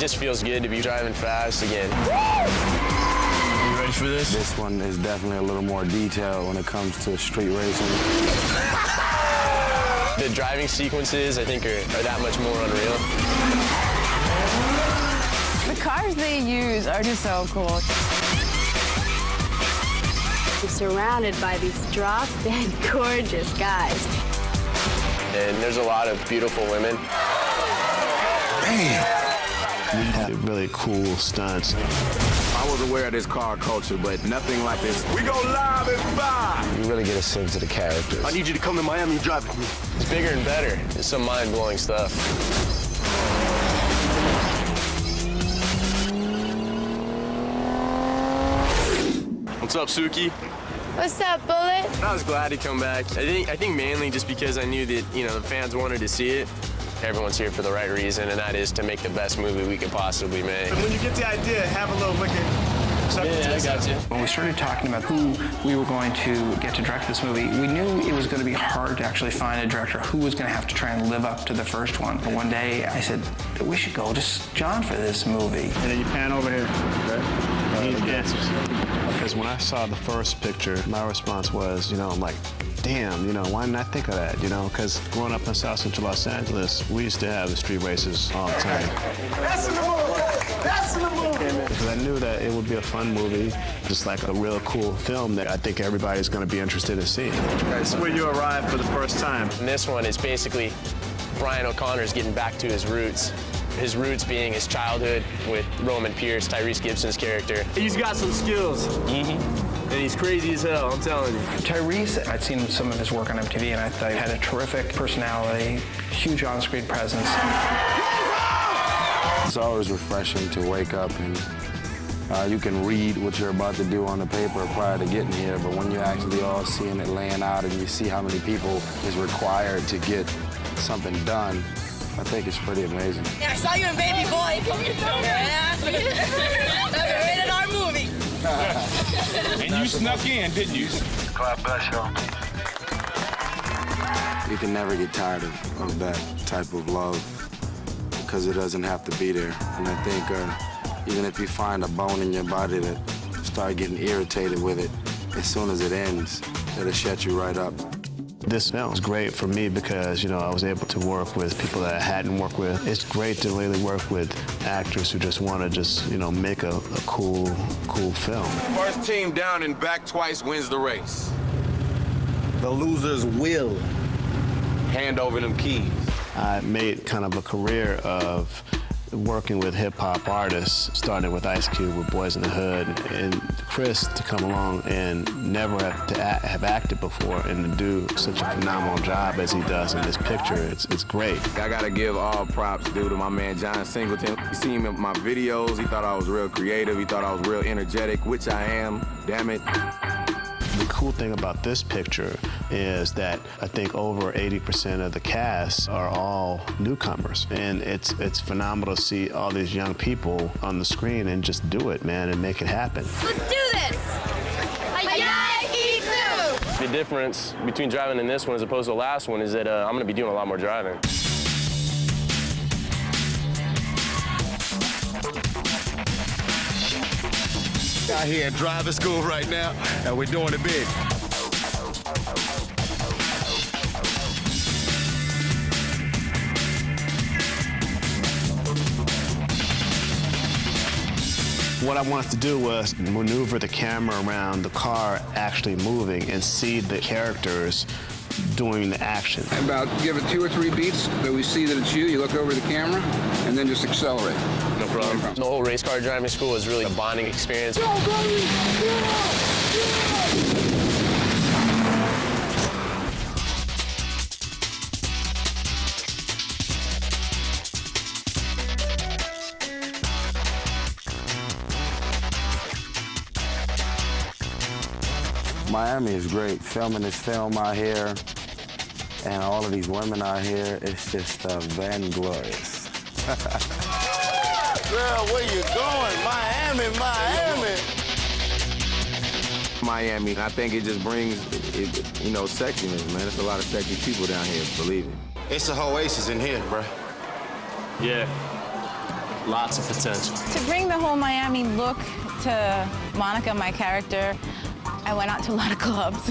just feels good to be driving fast again. You ready for this? This one is definitely a little more detailed when it comes to street racing. The driving sequences, I think, are that much more unreal. The cars they use are just so cool. I'm surrounded by these drop-dead gorgeous guys. And there's a lot of beautiful women. Damn! We had really cool stunts. I was aware of this car culture, but nothing like this. We go live and buy! You really get a sense of the characters. I need you to come to Miami and drive with me. It's bigger and better. It's some mind-blowing stuff. What's up, Suki? What's up, Bullet? I was glad to come back. I think mainly just because I knew that, you know, the fans wanted to see it. Everyone's here for the right reason, and that is to make the best movie we could possibly make. When you get the idea, have a little look at... Yeah, I got you. When we started talking about who we were going to get to direct this movie, we knew it was going to be hard to actually find a director who was going to have to try and live up to the first one. But one day, I said, we should go to John for this movie. And then you pan over here, okay? He dances. Because when I saw the first picture, my response was, you know, I'm like, damn, you know, why didn't I think of that, you know? Because growing up in South Central Los Angeles, we used to have the street races all the time. That's in the movie! That's in the movie! Because I knew that it would be a fun movie, just like a real cool film that I think everybody's going to be interested in seeing. That's where you arrived for the first time. And this one is basically Brian O'Connor's getting back to his roots. His roots being his childhood with Roman Pierce, Tyrese Gibson's character. He's got some skills. And he's crazy as hell, I'm telling you. Tyrese, I'd seen some of his work on MTV, and I thought he had a terrific personality, huge on-screen presence. It's always refreshing to wake up and you can read what you're about to do on the paper prior to getting here, but when you're actually all seeing it laying out and you see how many people is required to get something done, I think it's pretty amazing. Yeah, I saw you in Baby Boy. Yeah. That's a rated R movie. And you snuck in, didn't you? God bless you. You can never get tired of that type of love because it doesn't have to be there. And I think even if you find a bone in your body that start getting irritated with it, as soon as it ends, it'll shut you right up. This film is great for me because, you know, I was able to work with people that I hadn't worked with. It's great to really work with actors who just want to just, you know, make a cool film. First team down and back twice wins the race. The losers will hand over them keys. I made kind of a career of working with hip-hop artists, starting with Ice Cube with Boys in the Hood, and Chris to come along and never have acted before and to do such a phenomenal job as he does in this picture. It's great. I gotta give all props due to my man John Singleton. You see him in my videos, he thought I was real creative, he thought I was real energetic, which I am, damn it. The cool thing about this picture is that I think over 80% of the cast are all newcomers. And it's phenomenal to see all these young people on the screen and just do it, man, and make it happen. Let's do this. The difference between driving in this one as opposed to the last one is that I'm going to be doing a lot more driving. Out here at driver school right now, and we're doing it big. What I wanted to do was maneuver the camera around the car actually moving and see the characters doing the action. About give it 2 or 3 beats that we see that it's you. You look over the camera and then just accelerate. No problem. The whole race car driving school is really a bonding experience. Go, baby! Miami is great. Filming this film out here and all of these women out here, it's just vainglorious. Girl, where you going? Miami, Miami. Miami, I think it just brings, you know, sexiness, man. There's a lot of sexy people down here, believe it. It's a oasis in here, bro. Yeah. lots of potential. To bring the whole Miami look to Monica, my character, I went out to a lot of clubs.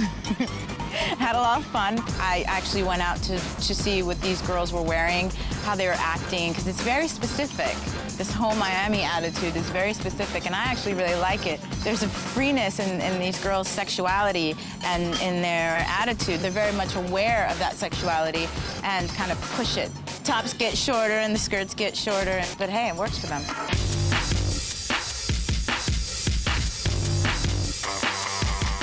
Had a lot of fun. I actually went out to see what these girls were wearing, how they were acting, because it's very specific. This whole Miami attitude is very specific, and I actually really like it. There's a freeness in these girls' sexuality and in their attitude. They're very much aware of that sexuality and kind of push it. Tops get shorter and the skirts get shorter, but hey, it works for them.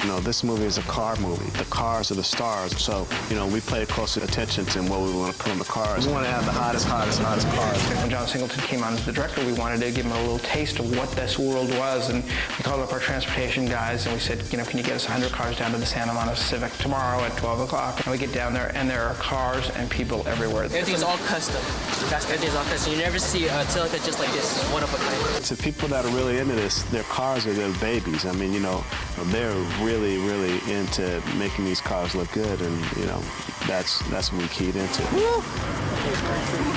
You know, this movie is a car movie. The cars are the stars. So, you know, we pay close attention to what we want to put on the cars. We want to have the hottest cars. When John Singleton came on as the director, we wanted to give him a little taste of what this world was, and we called up our transportation guys and we said, you know, can you get us 100 cars down to the Santa Monica Civic tomorrow at 12 o'clock? And we get down there and there are cars and people everywhere. Everything's all custom. Everything's all custom. You never see a Celica just like this, one of a kind. To people that are really into this, their cars are their babies. I mean, you know, they're really into making these cars look good, and you know, that's what we keyed into. Woo!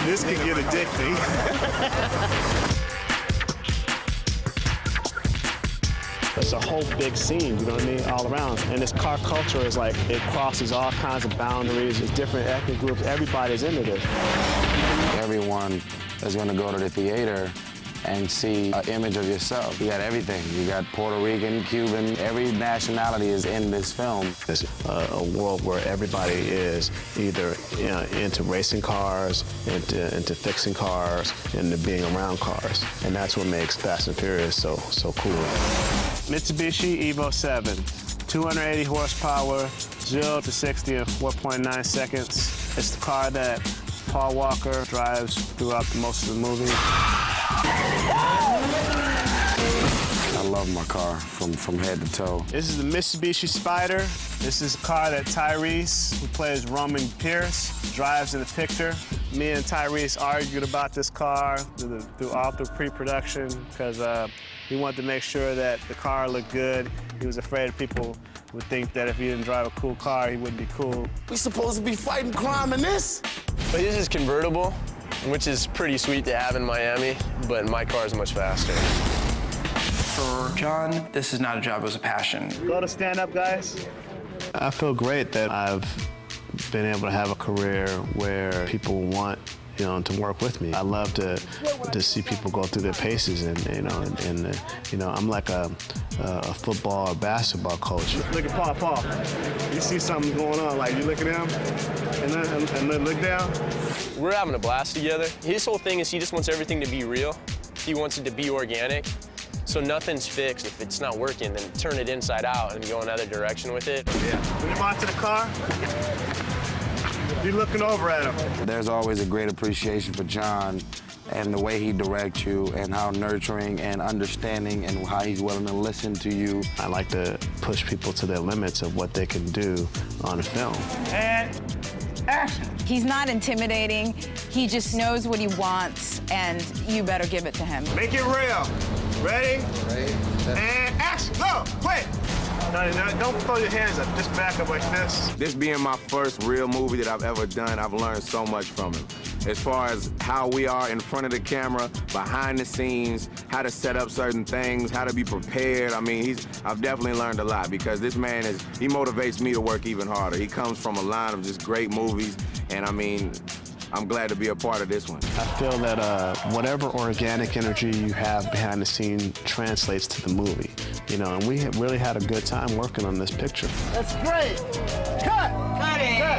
This can get addicting. It's a whole big scene, you know what I mean, all around. And this car culture is like, it crosses all kinds of boundaries. There's different ethnic groups. Everybody's into this. Everyone is going to go to the theater and see an image of yourself. You got everything. You got Puerto Rican, Cuban, every nationality is in this film. It's a world where everybody is either into racing cars, into fixing cars, into being around cars. And that's what makes Fast and Furious so cool. Mitsubishi Evo 7, 280 horsepower, 0 to 60 in 4.9 seconds. It's the car that Paul Walker drives throughout most of the movie. I love my car from head to toe. This is the Mitsubishi Spider. This is a car that Tyrese, who plays Roman Pierce, drives in the picture. Me and Tyrese argued about this car through pre-production because he wanted to make sure that the car looked good. He was afraid people would think that if he didn't drive a cool car, he wouldn't be cool. We supposed to be fighting crime in this? But this is convertible, which is pretty sweet to have in Miami, but my car is much faster. For John, this is not a job, it was a passion. Go to stand up, guys. I feel great that I've been able to have a career where people want, you know, to work with me. I love to see people go through their paces, and you know, I'm like a football or basketball coach. Look at Paul. You see something going on, like you look at him, and then look down. We're having a blast together. His whole thing is he just wants everything to be real. He wants it to be organic. So nothing's fixed. If it's not working, then turn it inside out and go another direction with it. Yeah. When you're watching the car, be looking over at him. There's always a great appreciation for John and the way he directs you and how nurturing and understanding and how he's willing to listen to you. I like to push people to their limits of what they can do on a film. And action. He's not intimidating. He just knows what he wants, and you better give it to him. Make it real. Ready? Ready? And action. Go, quick. No, don't throw your hands up. Just back up like this. This being my first real movie that I've ever done, I've learned so much from him. As far as how we are in front of the camera, behind the scenes, how to set up certain things, how to be prepared. I mean, I've definitely learned a lot because this man he motivates me to work even harder. He comes from a line of just great movies, and I mean, I'm glad to be a part of this one. I feel that whatever organic energy you have behind the scene translates to the movie, you know, and we really had a good time working on this picture. That's great. Cut! Cut it! Cut.